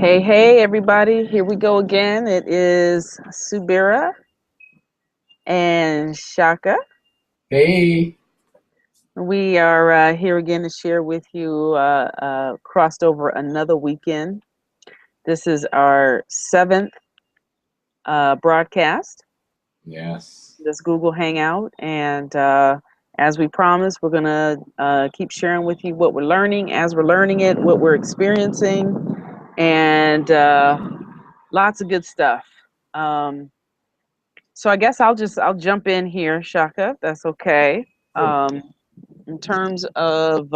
Hey, everybody. Here we go again. It is Subira and Shaka. Hey, We are here again to share with you, crossed over another weekend. This is our seventh broadcast, yes. this Google Hangout. And as we promised, we're going to keep sharing with you what we're learning as we're learning it, what we're experiencing, and lots of good stuff. Um, So I guess I'll jump in here, Shaka, if that's okay. Sure. Um, in terms of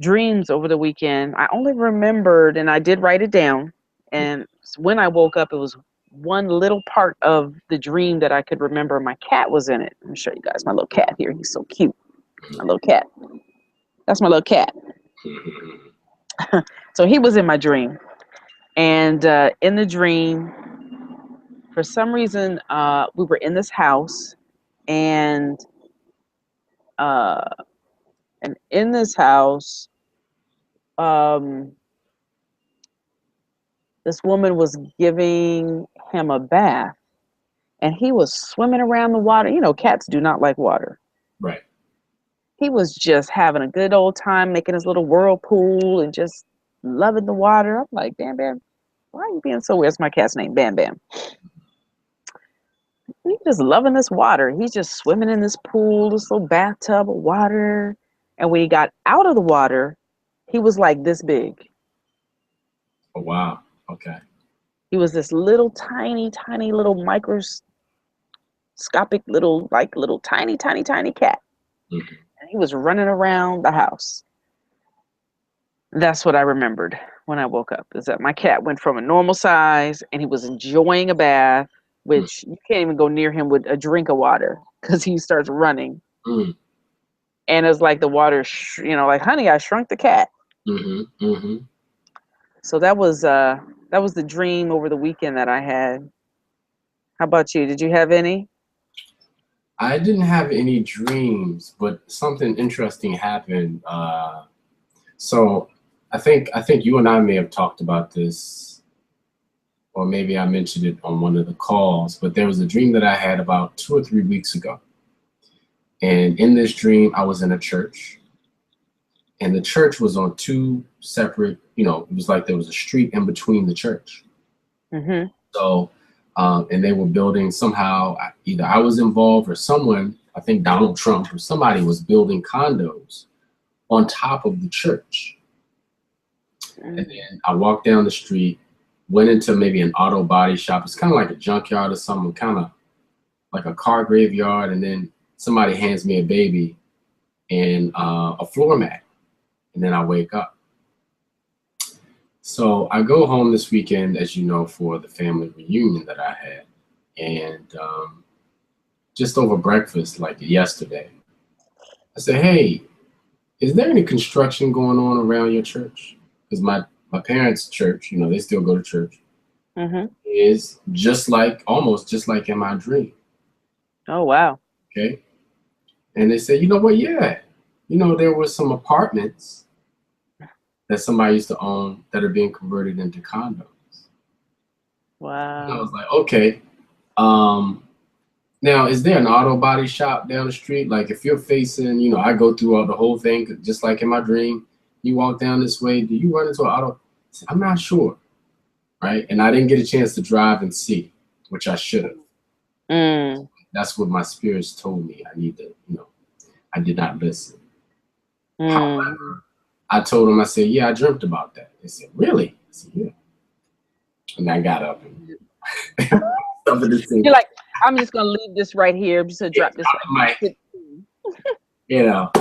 dreams over the weekend, I only remembered, and I did write it down. And when I woke up, it was one little part of the dream that I could remember. My cat was in it. Let me show you guys my little cat here. He's so cute. My little cat. That's my little cat. So he was in my dream, and in the dream, for some reason, we were in this house, and uh, and in this house, um, this woman was giving him a bath, and he was swimming around the water. You know, cats do not like water. Right. He was just having a good old time, making his little whirlpool and just loving the water. I'm like, Bam Bam, why are you being so weird? That's my cat's name, Bam Bam. He's just loving this water. He's just swimming in this pool, this little bathtub of water. And when he got out of the water, he was like this big. Oh, wow. Okay. He was this little tiny little microscopic little tiny cat. Mhm. And he was running around the house. That's what I remembered when I woke up, is that my cat went from a normal size and he was enjoying a bath, Mm, which you can't even go near him with a drink of water because he starts running. mm, And it's like the water, like, honey, I shrunk the cat. mhm, mhm. So that was the dream over the weekend that I had. How about you? Did you have any? I didn't have any dreams, but something interesting happened. So I think you and I may have talked about this, or maybe I mentioned it on one of the calls. But there was a dream that I had about 2 or 3 weeks ago, and in this dream, I was in a church, and the church was on two separate. It was like there was a street in between the church. Mm-hmm. So, and they were building somehow, either I was involved or someone, I think Donald Trump or somebody was building condos on top of the church. And then I walked down the street, went into maybe an auto body shop. It's kind of like a junkyard or something, kind of like a car graveyard. And then somebody hands me a baby and a floor mat. And then I wake up. So I go home this weekend, as you know, for the family reunion that I had. And just over breakfast, like yesterday, I said, hey, is there any construction going on around your church? Because my parents' church, they still go to church, Mm-hmm. is almost just like in my dream. Oh, wow. Okay. And they said, you know what? Yeah. There were some apartments that somebody used to own that are being converted into condos. And I was Wow. like, okay. Um, Now, is there an auto body shop down the street? Like if you're facing, I go through all the whole thing, just like in my dream, you walk down this way, do you run into an auto? I said, I'm not sure. Right. And I didn't get a chance to drive and see, which I should have. Mm. That's what my spirits told me. I need to, I did not listen. Mm. However, I told them, I said, yeah, I dreamt about that. They said, really? I said, yeah. And I got up and something to say. You're like, I'm just gonna leave this right here. I'm just gonna Yeah, drop this my, right you know.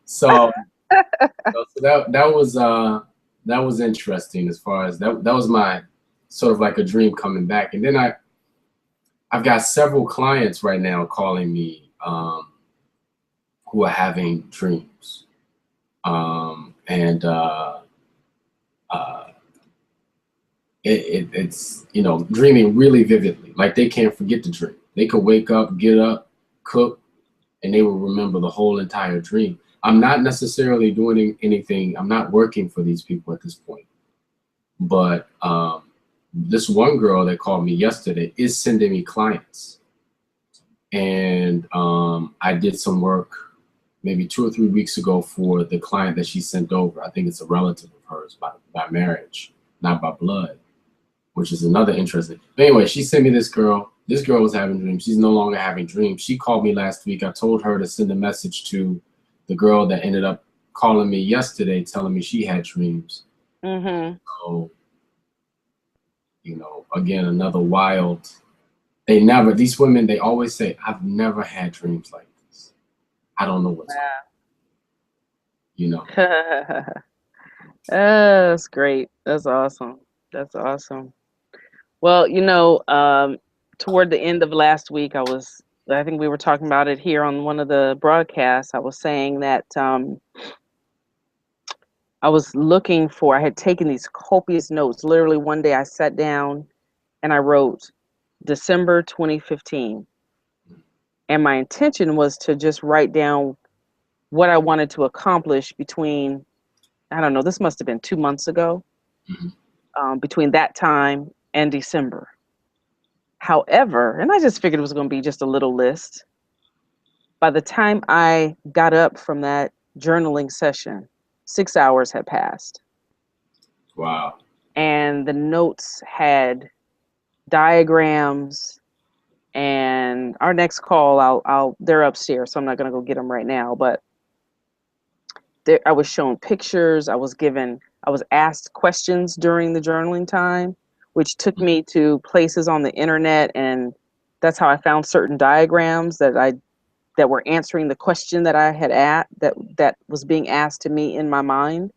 So So that was interesting as far as that was my sort of like a dream coming back. And then I've got several clients right now calling me who are having dreams. And uh, it's dreaming really vividly. Like they can't forget the dream. They could wake up, get up, cook, and they will remember the whole entire dream. I'm not necessarily doing anything. I'm not working for these people at this point, But this one girl that called me yesterday is sending me clients. And I did some work maybe 2 or 3 weeks ago for the client that she sent over. I think it's a relative of hers by marriage, not by blood, which is another interesting. But anyway, she sent me this girl. This girl was having dreams. She's no longer having dreams. She called me last week. I told her to send a message to the girl that ended up calling me yesterday, telling me she had dreams. Mm-hmm. So, you know, again, another wild. These women, they always say, I've never had dreams like this. I don't know what's going on. You know. That's great. That's awesome. That's awesome. Well, you know, toward the end of last week, I think we were talking about it here on one of the broadcasts. I was saying that I had taken these copious notes. Literally one day I sat down and I wrote December 2015. And my intention was to just write down what I wanted to accomplish between, I don't know, this must have been 2 months ago, between that time and December. However, and I just figured it was going to be just a little list. By the time I got up from that journaling session, 6 hours had passed. Wow. And the notes had diagrams, and our next call, they're upstairs, so I'm not going to go get them right now, but I was shown pictures. I was asked questions during the journaling time, which took me to places on the internet, and that's how I found certain diagrams that were answering the question that I had that was being asked to me in my mind.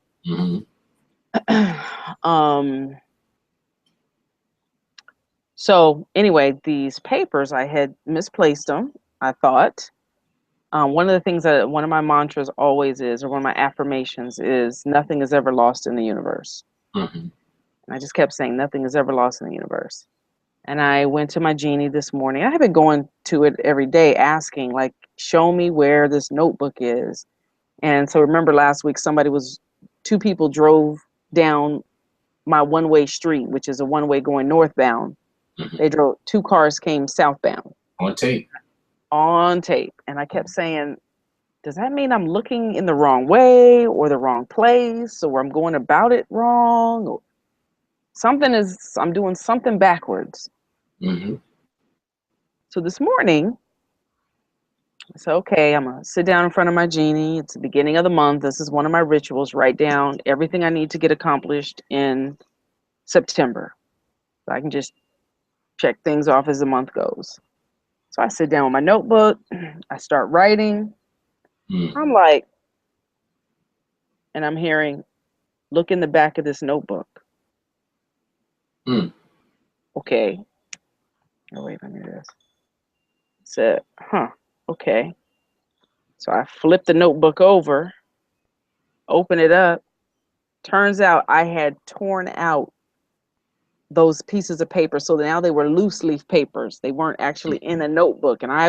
So anyway, these papers, I had misplaced them, I thought. One of the things that one of my mantras always is, or one of my affirmations is, nothing is ever lost in the universe. And I just kept saying, nothing is ever lost in the universe. And I went to my genie this morning. I have been going to it every day asking, like, show me where this notebook is. And so remember last week, two people drove down my one-way street, which is a one-way going northbound. Two cars came southbound. On tape. And I kept saying, does that mean I'm looking in the wrong way or the wrong place, or I'm going about it wrong? Or I'm doing something backwards. So this morning, I said, okay, I'm going to sit down in front of my genie. It's the beginning of the month. This is one of my rituals. Write down everything I need to get accomplished in September. So I can just check things off as the month goes. So I sit down with my notebook. I start writing. I'm like, and I'm hearing, look in the back of this notebook. Okay. Oh, wait, let me do this. Said, okay. So I flipped the notebook over, open it up. Turns out I had torn out those pieces of paper. So now they were loose leaf papers. They weren't actually in a notebook. And I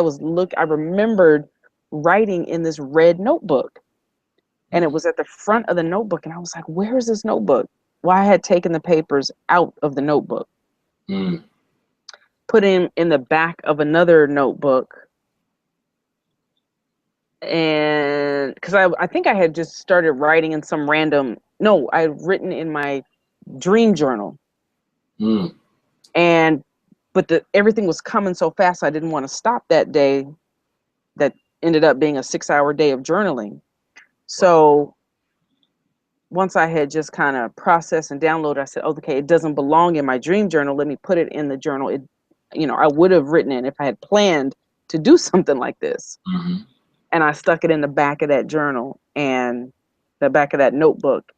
remembered writing in this red notebook. And it was at the front of the notebook. And I was like, where is this notebook? Well, I had taken the papers out of the notebook. Put him in the back of another notebook. And because I think I had just started writing in some random, no, I had written in my dream journal. But everything was coming so fast, I didn't want to stop that day. That ended up being a 6-hour day of journaling. So once I had just kind of processed and downloaded, I said, okay, it doesn't belong in my dream journal. Let me put it in the journal. I would have written it if I had planned to do something like this. And I stuck it in the back of that journal and the back of that notebook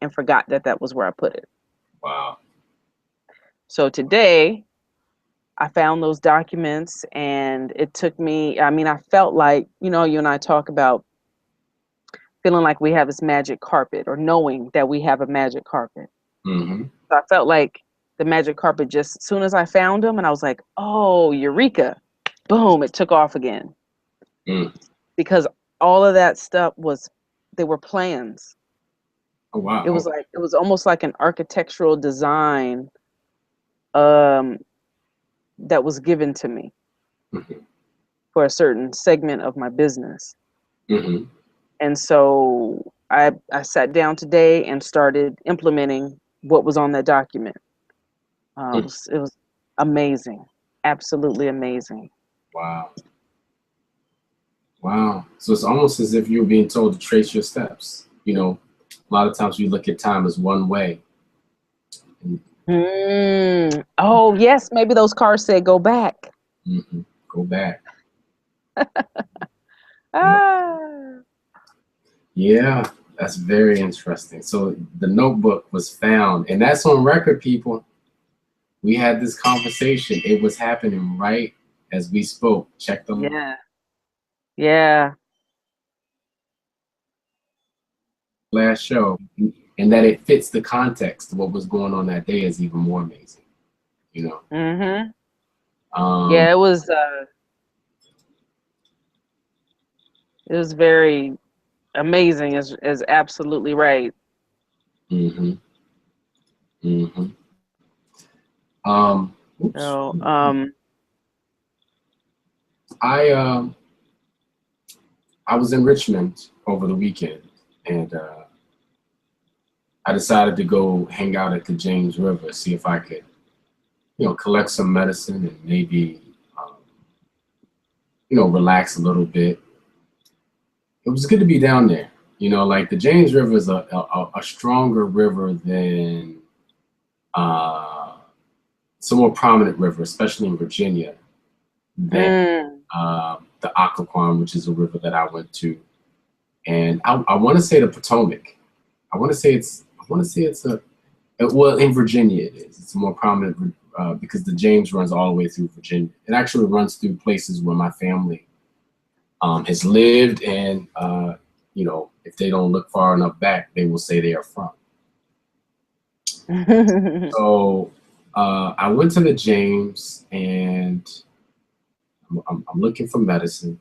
and forgot that was where I put it. Wow. So today I found those documents, and it took me, I felt like, you and I talk about feeling like we have this magic carpet, or knowing that we have a magic carpet. So I felt like the magic carpet, just as soon as I found them and I was like, oh, eureka, boom, it took off again. Because all of that stuff they were plans. Oh wow. It was like, it was almost like an architectural design um, that was given to me Mhm. for a certain segment of my business. Mhm. And so I sat down today and started implementing what was on that document. Mm. It was amazing, absolutely amazing. Wow. Wow. So it's almost as if you're being told to trace your steps. You know, a lot of times we look at time as one way. And, Oh yes, maybe those cars said go back. go back. Yeah. Ah. Yeah, that's very interesting. So the notebook was found, and that's on record, people. We had this conversation. It was happening right as we spoke. Check the Yeah. Yeah. last show, and that it fits the context of what was going on that day is even more amazing. You know. Mhm. Um, Yeah, it was very amazing, is absolutely right. hmm hmm Oops. So, I um, I was in Richmond over the weekend, and I decided to go hang out at the James River, see if I could, collect some medicine and maybe, um, relax a little bit. It was good to be down there. Like the James River is a stronger river than uh, some more prominent river, especially in Virginia, than mm, the Occoquan, which is a river that I went to. And I want to say the Potomac. I want to say it's well, in Virginia it is. It's a more prominent because the James runs all the way through Virginia. It actually runs through places where my family has lived, and if they don't look far enough back, they will say they are from. So I went to the James, and I'm looking for medicine,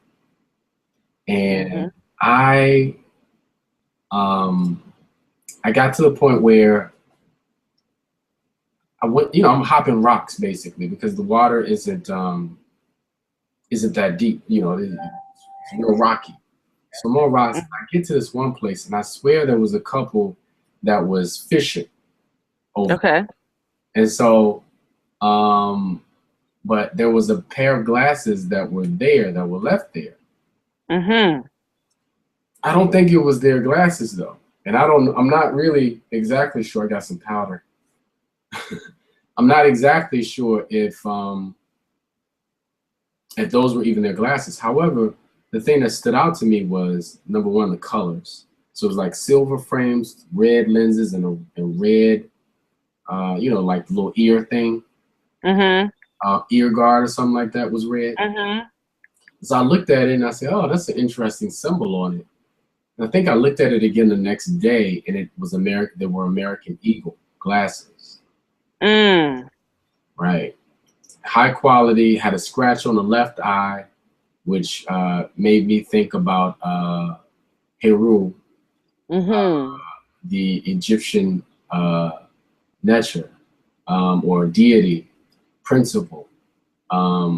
and mhm, I um, I got to the point where I went, I'm hopping rocks basically because the water isn't that deep, it's real rocky. So more rocks. I get to this one place, and I swear there was a couple that was fishing over, okay. and so, but there was a pair of glasses that were there that were left there. Mhm. I don't think it was their glasses though, and I'm not really exactly sure. I got some powder. I'm not exactly sure if those were even their glasses. However, the thing that stood out to me was number one, the colors. So it was like silver frames, red lenses, and a red, like the little ear thing, Mhm. ear guard or something like that was red. Mhm. So I looked at it and I said, "Oh, that's an interesting symbol on it." And I think I looked at it again the next day, and it was American. They were American Eagle glasses, Mm. right? High quality. Had a scratch on the left eye, which made me think about Heru, Mhm. the Egyptian Necher, or deity principle,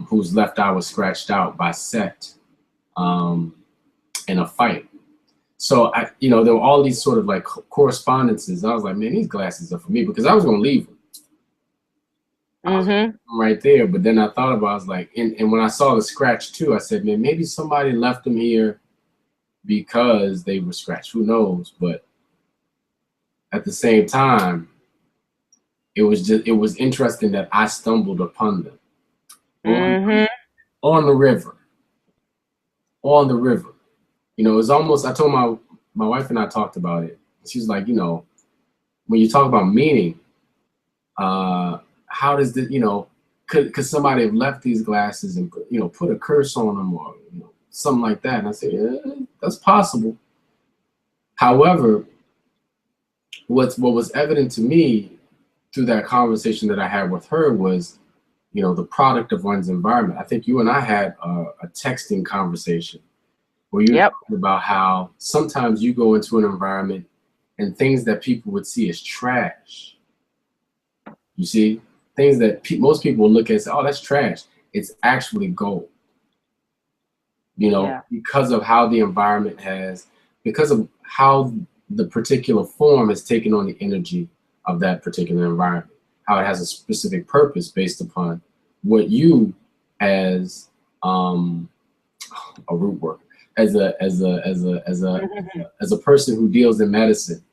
whose left eye was scratched out by Set um, in a fight. So there were all these sort of like correspondences. I was like, man, these glasses are for me because I was gonna leave them. I was Mhm. right there, but then I thought about, I was like, and when I saw the scratch too, I said, man, maybe somebody left them here because they were scratched. Who knows? But at the same time, it was interesting that I stumbled upon them on Mhm. on the river, on the river. It's almost. I told my wife and I talked about it. She's like, when you talk about meaning, how does the could somebody have left these glasses and put a curse on them or something like that? And I said, yeah, that's possible. However, what was evident to me through that conversation that I had with her was, the product of one's environment. I think you and I had a texting conversation where you were Yep. talking about how sometimes you go into an environment and things that people would see as trash. You see, things that most people will look at and say, "Oh, that's trash." It's actually gold. You know, Yeah. because of how the environment has, because of how the particular form has taken on the energy of that particular environment, how it has a specific purpose based upon what you, as a root worker, as a person who deals in medicine,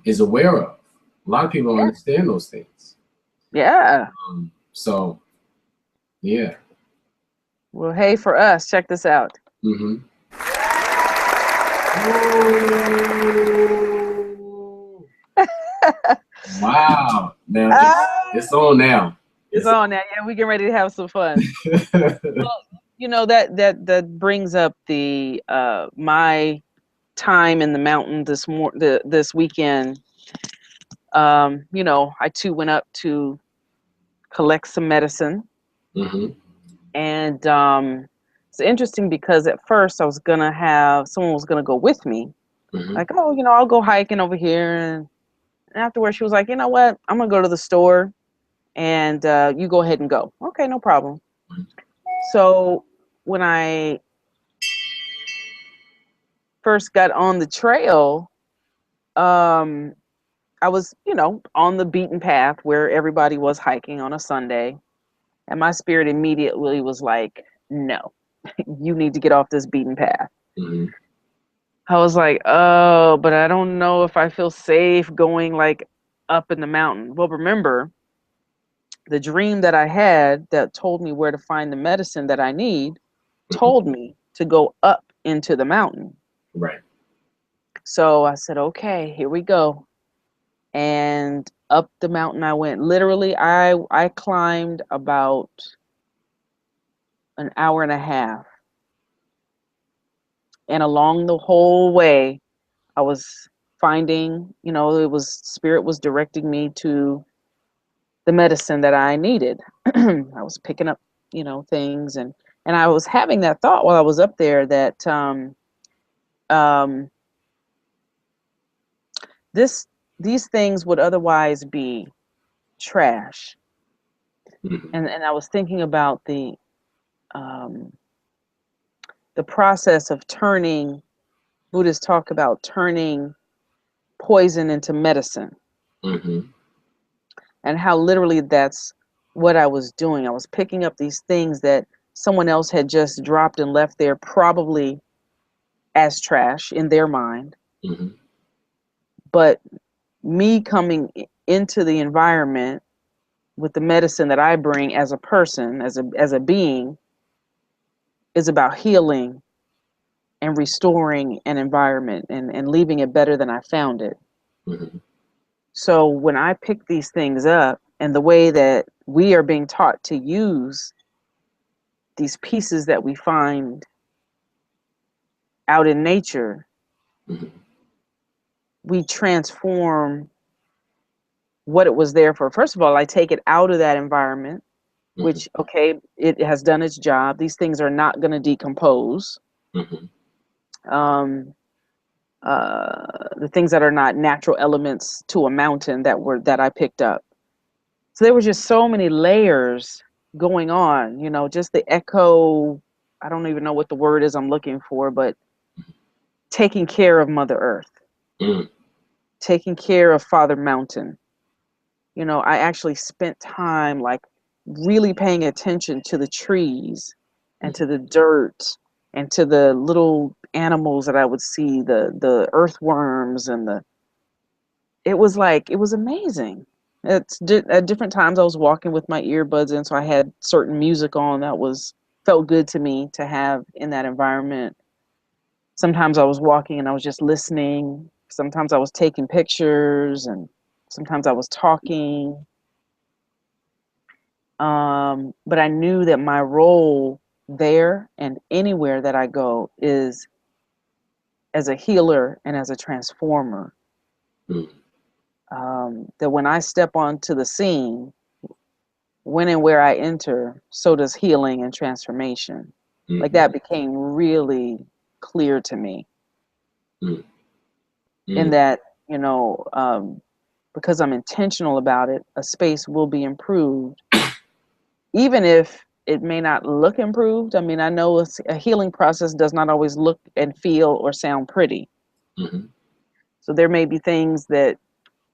is aware of. A lot of people don't understand those things. Yeah. So, yeah. Well, hey, for us, check this out. Mm-hmm. Wow. Now it's on now. It's on now. Yeah, we get ready to have some fun. Well, you know, that brings up the my time in the mountain this weekend. You know, I too went up to collect some medicine, Mm-hmm. and it's interesting because at first I was gonna have someone was gonna go with me, Mm-hmm. like, oh, you know, I'll go hiking over here, and afterwards she was like, you know what, I'm gonna go to the store, and you go ahead and go. Okay, no problem. So when I first got on the trail, um, I was, you know, on the beaten path where everybody was hiking on a Sunday. And my spirit immediately was like, no, you need to get off this beaten path. Mm-hmm. I was like, oh, but I don't know if I feel safe going like up in the mountain. Well, remember, the dream that I had that told me where to find the medicine that I need told me to go up into the mountain. Right. So I said, okay, here we go. And up the mountain I went. Literally, I climbed about an hour and a half. And along the whole way, I was finding, you know, it was spirit was directing me to the medicine that I needed. I was picking up, you know, things, and I was having that thought while I was up there that um, this these things would otherwise be trash. Mm-hmm. And I was thinking about um, the process of turning. Buddhists talk about turning poison into medicine, Mm-hmm. and how literally that's what I was doing. I was picking up these things that someone else had just dropped and left there, probably as trash in their mind. Mm-hmm. But me coming into the environment with the medicine that I bring as a person, as a being, is about healing and restoring an environment and leaving it better than I found it. Mm-hmm. So when I pick these things up and the way that we are being taught to use these pieces that we find out in nature, Mm-hmm. we transform what it was there for. First of all, I take it out of that environment, which, okay, it has done its job. These things are not going to decompose. Mm-hmm. Um, the things that are not natural elements to a mountain that I picked up. So there was just so many layers going on, you know, just the echo. I don't even know what the word is I'm looking for, but taking care of Mother Earth, Mm-hmm. taking care of Father Mountain. You know, I actually spent time like really paying attention to the trees and to the dirt and to the little animals that I would see, the earthworms and it was like, it was amazing. At different times I was walking with my earbuds in, so I had certain music on that felt good to me to have in that environment. Sometimes I was walking and I was just listening. Sometimes I was taking pictures, and sometimes I was talking. But I knew that my role there and anywhere that I go is as a healer and as a transformer. That when I step onto the scene, when and where I enter, so does healing and transformation. Like Mm-hmm. that became really clear to me. Mm-hmm. in that, you know, because I'm intentional about it, a space will be improved, even if it may not look improved. I mean, I know a healing process does not always look and feel or sound pretty. Mm-hmm. So there may be things that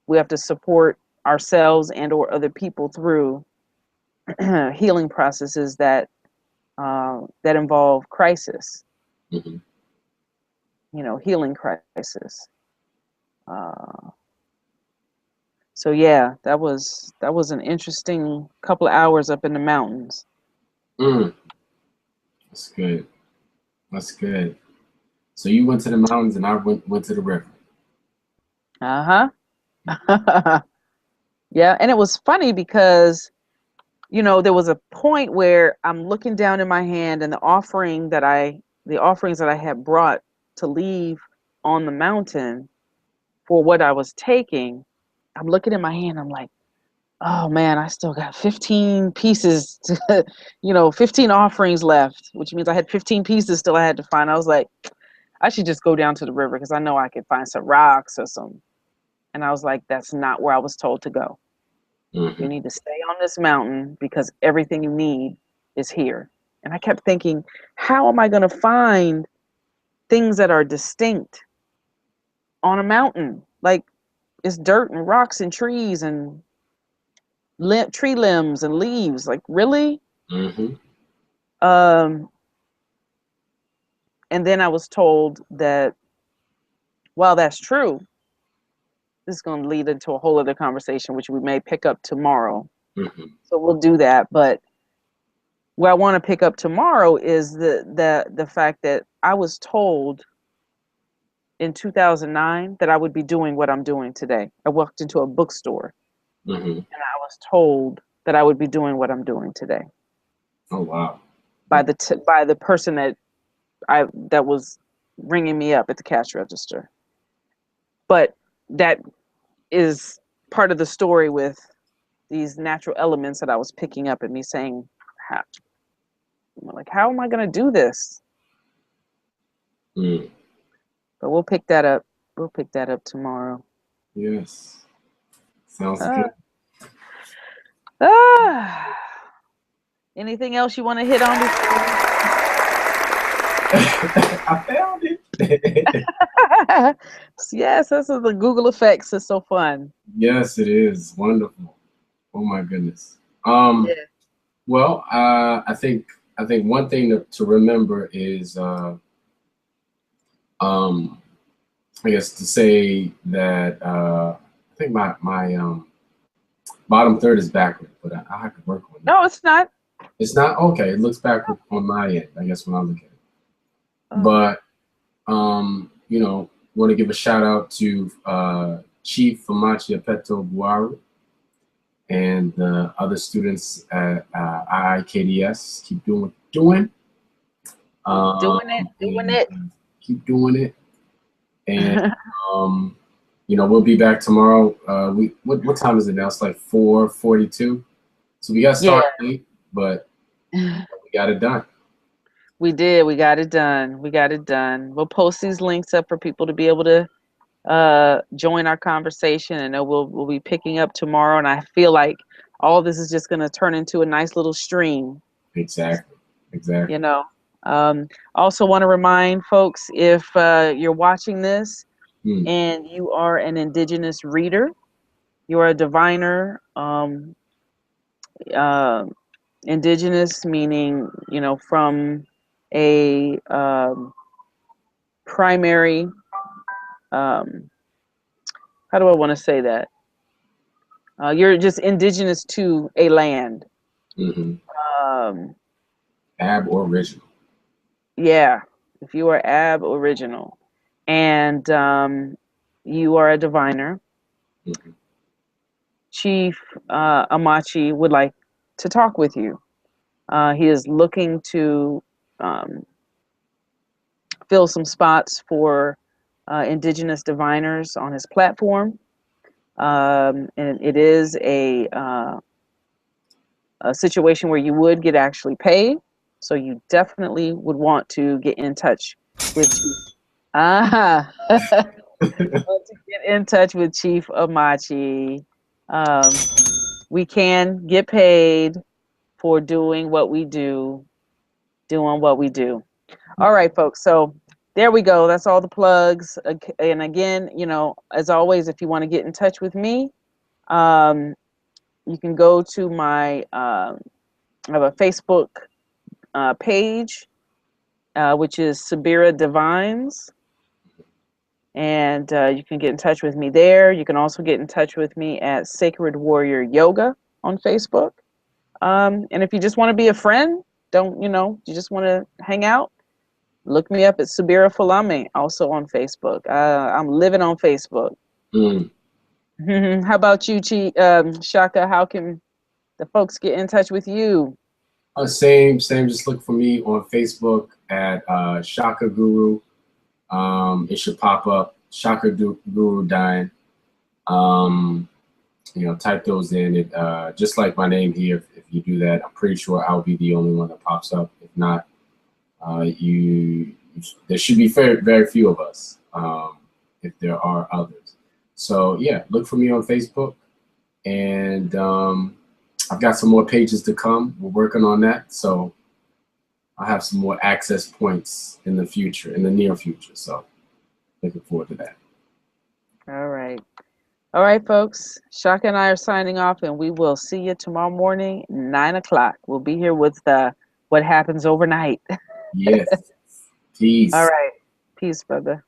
we have to support ourselves and or other people through healing processes that that involve crisis, Mm-hmm. you know, healing crisis. Uh, so yeah, that was an interesting couple of hours up in the mountains. Mm. That's good. That's good. So you went to the mountains and I went to the river. Uh huh. Yeah, and it was funny because you know there was a point where I'm looking down in my hand and the offerings that I had brought to leave on the mountain for what I was taking. I'm looking at my hand. I'm like, oh man, I still got 15 pieces to, 15 offerings left, which means I had 15 pieces still I had to find. I was like, I should just go down to the river because I know I could find some rocks or some. And I was like, that's not where I was told to go. You Mm-hmm. need to stay on this mountain because everything you need is here. And I kept thinking, how am I going to find things that are distinct on a mountain? Like it's dirt and rocks and trees and tree limbs and leaves. Like, really? Mm-hmm. Um, and then I was told that while that's true, this is going to lead into a whole other conversation, which we may pick up tomorrow. Mm-hmm. So we'll do that. But where I want to pick up tomorrow is the fact that I was told in 2009 that I would be doing what I'm doing today. I walked into a bookstore Mm-hmm. and I was told that I would be doing what I'm doing today Oh wow. by the person that was ringing me up at the cash register. But that is part of the story with these natural elements that I was picking up and me saying, how am I going to do this? Mm. But we'll pick that up. We'll pick that up tomorrow. Yes. Sounds Uh, good. ah. Anything else you want to hit on before? I found it. Yes, this is the Google effects. It's so fun. Yes, it is wonderful. Oh my goodness. Yeah. Well, I think one thing to remember is um, I guess to say that I think my bottom third is backward, but I have to work on it. No, it's not. It's not okay. It looks backward on my end, I guess, when I look at it. Oh. But want to give a shout out to Chief Famachi Apeto Buaru and the other students at IIKDS. Keep doing what you're doing. Doing it, doing it. Keep doing it. And we'll be back tomorrow. What time is it now? It's like 4:42. So we got started late, but we got it done. We did. We got it done. We got it done. We'll post these links up for people to be able to join our conversation, and we'll be picking up tomorrow. And I feel like all this is just going to turn into a nice little stream. Exactly. You know. Also want to remind folks, if you're watching this and you are an Indigenous reader, you are a diviner. Indigenous meaning, from a primary, um, how do I want to say that? You're just indigenous to a land. Mm-hmm. Um, Aboriginal. yeah, if you are Aboriginal and you are a diviner, Mm-hmm. Chief Amachi would like to talk with you. He is looking to fill some spots for Indigenous diviners on his platform. And it is a situation where you would get actually paid. So you definitely would want to get in touch with. Ah, to get in touch with Chief Amachi. Um, we can get paid for doing what we do, doing what we do. All right, folks. So there we go. That's all the plugs. And again, you know, as always, if you want to get in touch with me, um, you can go to my, I have a Facebook page, which is Subira Divines. And you can get in touch with me there. You can also get in touch with me at Sacred Warrior Yoga on Facebook. And if you just want to be a friend, you just want to hang out, look me up at Subira Falame, also on Facebook. I'm living on Facebook. Mm. How about you, Shaka? How can the folks get in touch with you? Same. Just look for me on Facebook at ShakaGuru. It should pop up. ShakaGuru Dine. Type those in. It just like my name here. If you do that, I'm pretty sure I'll be the only one that pops up. If not, there should be very, very few of us. If there are others, so yeah, look for me on Facebook, and I've got some more pages to come. We're working on that, so I'll have some more access points in the future, in the near future. So looking forward to that. All right. All right, folks. Shaka and I are signing off, and we will see you tomorrow morning, 9 o'clock. We'll be here with what happens overnight. Yes. All Peace. right. Peace, brother.